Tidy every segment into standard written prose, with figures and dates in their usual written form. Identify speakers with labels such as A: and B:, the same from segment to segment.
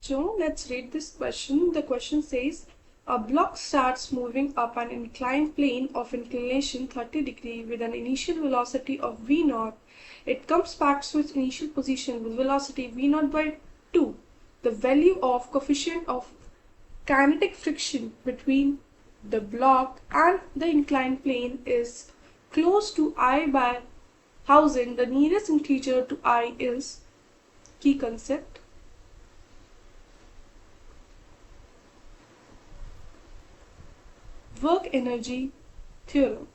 A: So let's read this question. The question says, a block starts moving up an inclined plane of inclination 30 degree with an initial velocity of v0. It comes back to its initial position with velocity v0 by 2. The value of coefficient of kinetic friction between the block and the inclined plane is close to I by 1000. The nearest integer to I is key concept. Work energy theorem.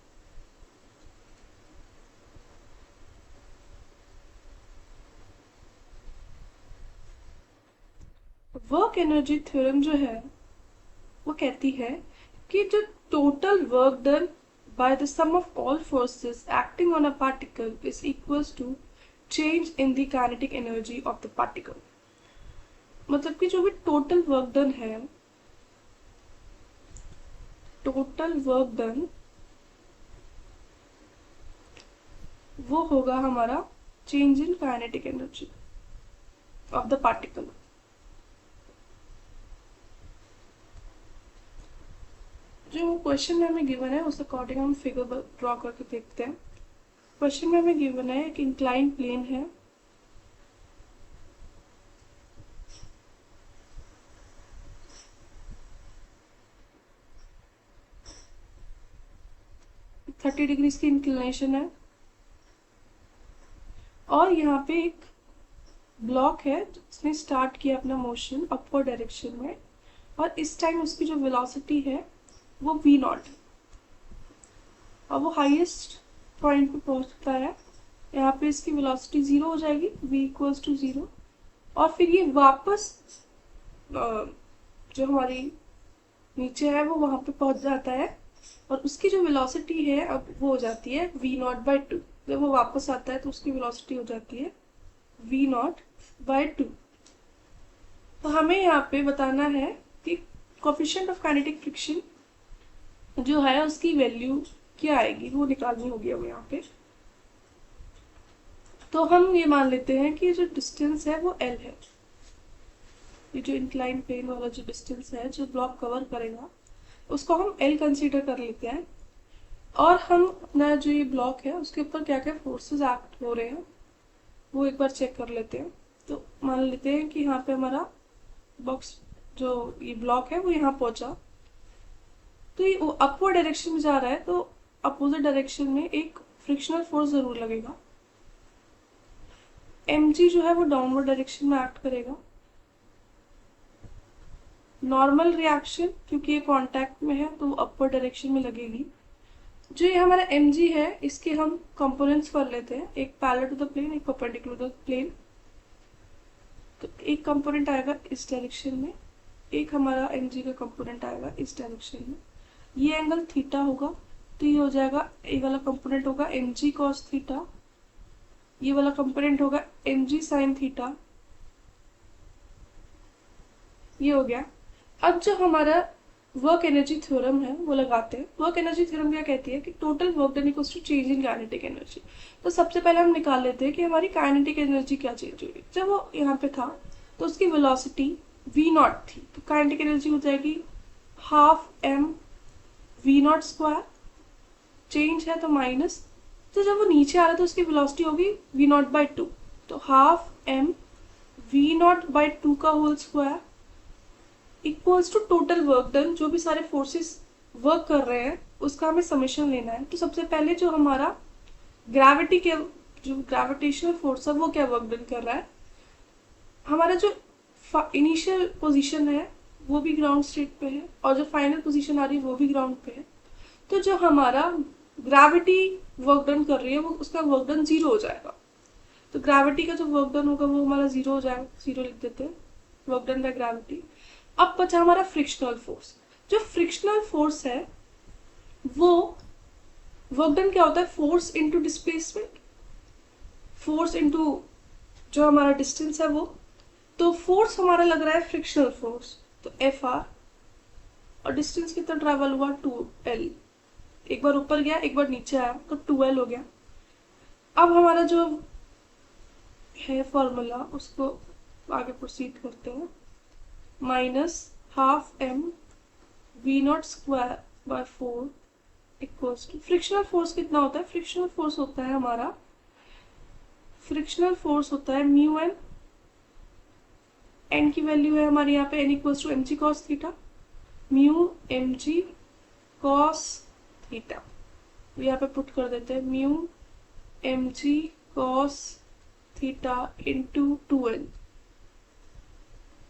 A: Work energy theorem जो है वो कहती है कि जो total work done by the sum of all forces acting on a particle is equals to change in the kinetic energy of the particle. मतलब कि जो भी टोटल वर्क डन है, टोटल वर्क डन वो होगा हमारा change in kinetic energy of the particle. जो question में हमें गिवन है उस अकॉर्डिंग हम फिगर ड्रॉ करके देखते हैं. क्वेश्चन में हमें गिवन है एक इंक्लाइन प्लेन है, थर्टी डिग्री की इंक्लिनेशन है और यहाँ पे एक ब्लॉक है जिसने स्टार्ट किया अपना मोशन अपवर्ड डायरेक्शन में और इस टाइम उसकी जो वेलोसिटी है वो v नॉट और वो हाईएस्ट पॉइंट पे पहुंचता है. यहाँ पे इसकी वेलोसिटी 0 हो जाएगी, v इक्वल्स टू 0 और फिर ये वापस जो हमारी नीचे है वो वहां पे पहुंच जाता है और उसकी जो वेलोसिटी है अब वो हो जाती है v नॉट बाई 2. जब वो वापस आता है तो उसकी वेलोसिटी हो जाती है v नॉट बाई 2. तो हमें यहाँ पे बताना है कि कोफिशिएंट ऑफ काइनेटिक फ्रिक्शन जो है उसकी वैल्यू क्या आएगी, वो निकालनी होगी हमें यहाँ पे. तो हम ये मान लेते हैं कि जो डिस्टेंस है वो L है. ये जो इंक्लाइन प्लेन वाला जो डिस्टेंस है जो ब्लॉक कवर करेगा उसको हम L कंसीडर कर लेते हैं और हम अपना जो ये ब्लॉक है उसके ऊपर क्या क्या फोर्सेस एक्ट हो रहे हैं वो एक बार चेक कर लेते हैं. तो मान लेते हैं कि यहाँ पे हमारा बॉक्स जो ये ब्लॉक है वो यहाँ पहुंचा तो ये अपवर्ड डायरेक्शन में जा रहा है तो अपोजिट डायरेक्शन में एक फ्रिक्शनल फोर्स जरूर लगेगा. mg जो है वो डाउनवर्ड डायरेक्शन में एक्ट करेगा. नॉर्मल रिएक्शन क्योंकि ये कांटेक्ट में है तो अपवर्ड डायरेक्शन में लगेगी. जो ये हमारा mg है इसके हम कंपोनेंट्स कर लेते हैं, एक पैरेलल टू द प्लेन एक परपेंडिकुलर टू द प्लेन. तो एक कंपोनेंट आएगा इस डायरेक्शन में, एक हमारा mg का कंपोनेंट आएगा इस डायरेक्शन में. ये एंगल थीटा होगा तो ये हो जाएगा, ये वाला कंपोनेंट होगा mg cos थीटा, ये वाला कंपोनेंट होगा mg sin थीटा. ये हो गया. अब जो हमारा वर्क एनर्जी थ्योरम है वो लगाते हैं. वर्क एनर्जी थ्योरम क्या कहती है कि total work done equals to change in kinetic energy. तो सबसे पहले हम निकाल लेते हैं कि हमारी काइनेटिक एनर्जी क्या चेंज हुई. जब वो यहाँ पे था तो उसकी वेलोसिटी v नॉट थी तो काइनेटिक एनर्जी हो जाएगी half m v not square. Change है तो माइनस, तो जब वो नीचे आ रहा है तो उसकी वेलोसिटी होगी v नॉट बाई 2 तो half m v naught by 2 का whole square equals to total work done. जो भी सारे फोर्सेस वर्क कर रहे हैं उसका हमें समेशन लेना है. तो सबसे पहले जो हमारा ग्रेविटी के जो ग्रेविटेशनल फोर्स है वो क्या वर्क डन कर रहा है. हमारा जो इनिशियल पोजीशन है वो भी ग्राउंड स्टेट पे है और जो फाइनल पोजीशन आ रही है वो भी ग्राउंड पे है. तो जो हमारा ग्रेविटी वर्क डन कर रही है वो उसका वर्क डन 0 हो जाएगा. तो ग्रेविटी का जो वर्क डन होगा वो हमारा 0 हो जाएगा, 0 लिख देते हैं वर्क डन बाय ग्रेविटी. अब बचा हमारा फ्रिक्शनल फोर्स. जो फ्रिक्शनल फोर्स है वो वर्क डन क्या होता है, force into displacement, force into जो हमारा डिस्टेंस है वो. तो फोर्स हमारा लग रहा है फ्रिक्शनल फोर्स तो Fr और डिस्टेंस कितना ट्रेवल हुआ 2l. एक बार ऊपर गया एक बार नीचे आया तो 2l हो गया. अब हमारा जो है फॉर्मूला उसको आगे प्रोसीड करते हैं. Minus half M V naught square by 4 equals to, frictional force कितना होता है? फ्रिक्शनल फोर्स होता है हमारा, फ्रिक्शनल फोर्स होता है म्यू एन, एन की वैल्यू है हमारे यहाँ पे N equals to M G cos theta, mu M G cos theta, यहाँ पे पुट कर देते हैं mu M G cos theta into 2n।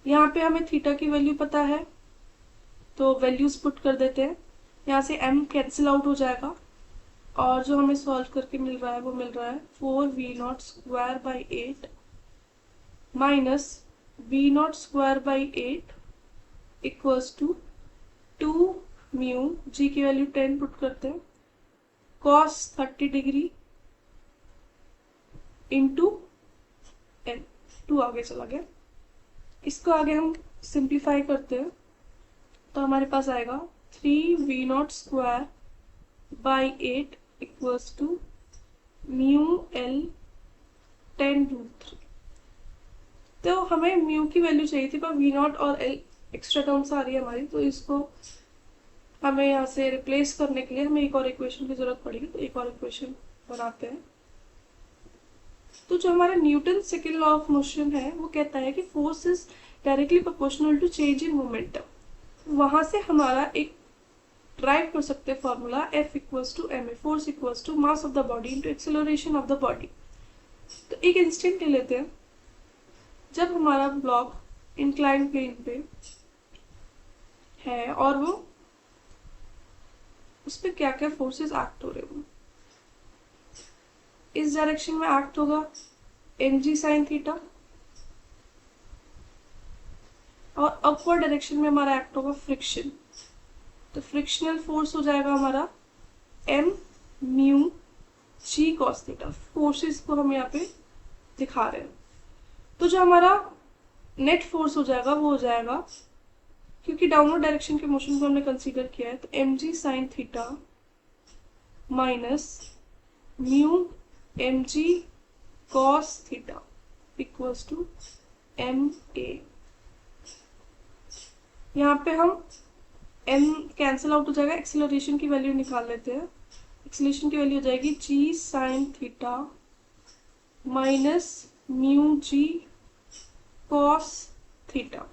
A: यहाँ पे हमें थीटा की वैल्यू पता है तो वैल्यूज पुट कर देते हैं, यहाँ से m कैंसिल आउट हो जाएगा और जो हमें सॉल्व करके मिल रहा है वो मिल रहा है 4v0 square by 8 minus v0 square by 8 equals to 2 mu, g की वैल्यू 10 पुट करते हैं, cos 30 डिग्री इंटू n, 2 आगे चला गया। इसको आगे हम सिंप्लीफाई करते हैं तो हमारे पास आएगा 3v0 square by 8 equals to mu L 10√3। तो हमें म्यू की वैल्यू चाहिए थी पर v0 और l एक्स्ट्रा टर्म्स आ रही है हमारी, तो इसको हमें यहाँ से रिप्लेस करने के लिए हमें एक और इक्वेशन की जरूरत पड़ेगी, तो एक और इक्वेशन बनाते हैं। तो जो हमारा Newton second law of motion है वो कहता है कि force is directly proportional to change in momentum. वहां से हमारा एक ड्राइव कर सकते हैं formula F equals to M A, force equals to mass of the body into acceleration of the body. तो एक इंस्टेंट ले लेते हैं जब हमारा ब्लॉक इंक्लाइन प्लेन पे है और वो उस पर क्या क्या फोर्सेस एक्ट हो रहे हो। इस डायरेक्शन में एक्ट होगा mg साइन थीटा और अपवर्ड डायरेक्शन में हमारा एक्ट होगा फ्रिक्शन, तो फ्रिक्शनल फोर्स हो जाएगा हमारा m mu g cos theta. Forces को हम यहाँ पे दिखा रहे हैं, तो जो हमारा नेट फोर्स हो जाएगा वो हो जाएगा, क्योंकि डाउनवर्ड डायरेक्शन के मोशन को हमने कंसीडर किया है, तो mg sine theta minus mu mg cos theta equals to ma। यहाँ पे हम m कैंसिल आउट हो जाएगा, एक्सेलरेशन की वैल्यू निकाल लेते हैं। एक्सेलरेशन की वैल्यू हो जाएगी g sine theta minus mu g cos theta.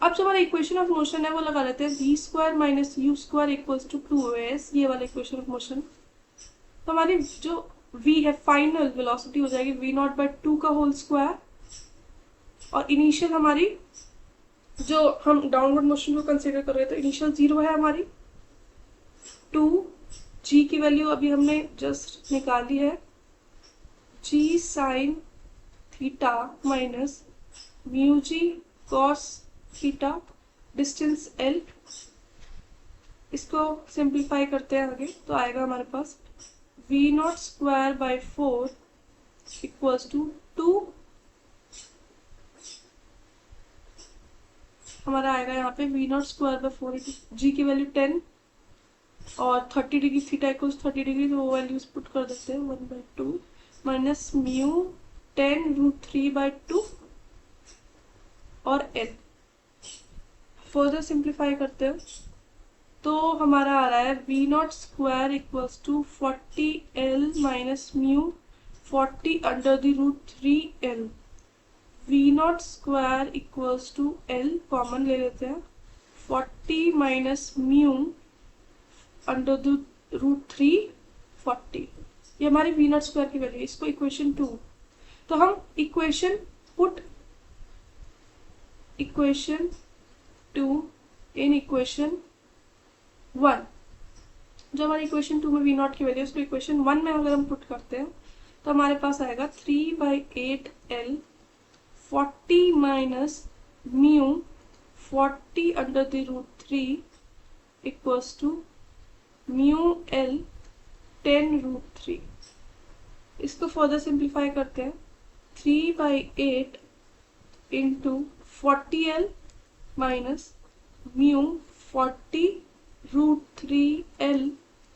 A: अब जो हमारा इक्वेशन ऑफ मोशन है वो लगा लेते हैं, v square minus U square equals to 2s, ये वाला इक्वेशन ऑफ मोशन। तो हमारी जो v है फाइनल वेलोसिटी हो जाएगी v0 बाई 2 का होल स्क्वायर, और इनिशियल हमारी जो हम डाउनवर्ड मोशन को कंसीडर कर रहे हैं तो इनिशियल 0 है हमारी 2, g की वैल्यू अभी हमने जस्ट निकाली है g sine theta minus mu g cos theta, distance l। इसको सिंप्लीफाई करते हैं आगे तो आएगा हमारे पास v0 square by 4 equals to 2, हमारा आएगा यहाँ पे v0 स्क्वायर बाई 4, g की वैल्यू 10 और 30 डिग्री थीटा इक्वल्स 30 डिग्री, तो वो वैल्यूज पुट कर देते हैं 1/2 माइनस म्यू 10√3/2 और l। फर्दर सिंप्लीफाई करते हैं तो हमारा आ रहा है v0 square equals to 40l minus mu 40√3l। v0 square equals to l common ले लेते हैं, 40 माइनस म्यू √3 40, ये हमारी v0 स्क्वायर की वैल्यू है। इसको इक्वेशन 2, तो हम इक्वेशन 2 इन इक्वेशन 1, जो हमारी इक्वेशन 2 में v0 की वैल्यू उसको इक्वेशन 1 में अगर हम पुट करते हैं तो हमारे पास आएगा 3/8l 40 minus mu 40√3 equals to mu l 10√3। इसको फर्दर सिंप्लीफाई करते हैं, 3/8 into 40l minus mu 40√3l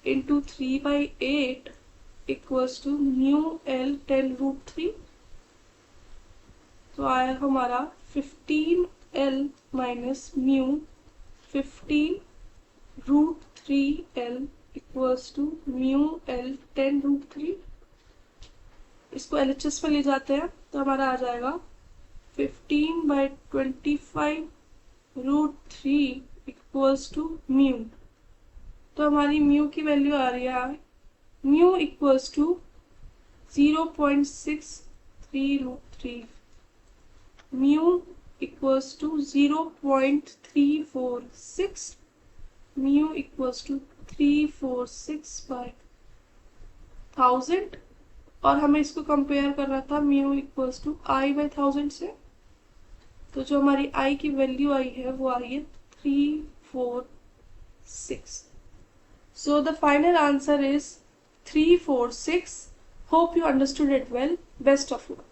A: into 3/8 equals to mu l 10√3। तो आया हमारा 15 L minus mu 15√3L equals to mu L 10√3। इसको LHS में ले जाते हैं तो हमारा आ जाएगा 15/25√3 इक्वल्स टू म्यू। तो हमारी म्यू की वैल्यू आ रही है mu equals to 0.63√3, mu equals to 0.346, mu equals to 346/1000। और हमें इसको कंपेयर करना था म्यू इक्वल्स टू I/1000 से। तो जो हमारी I की वैल्यू आई है वो आई है 346। So the final answer is 346. Hope you understood it well. Best of luck.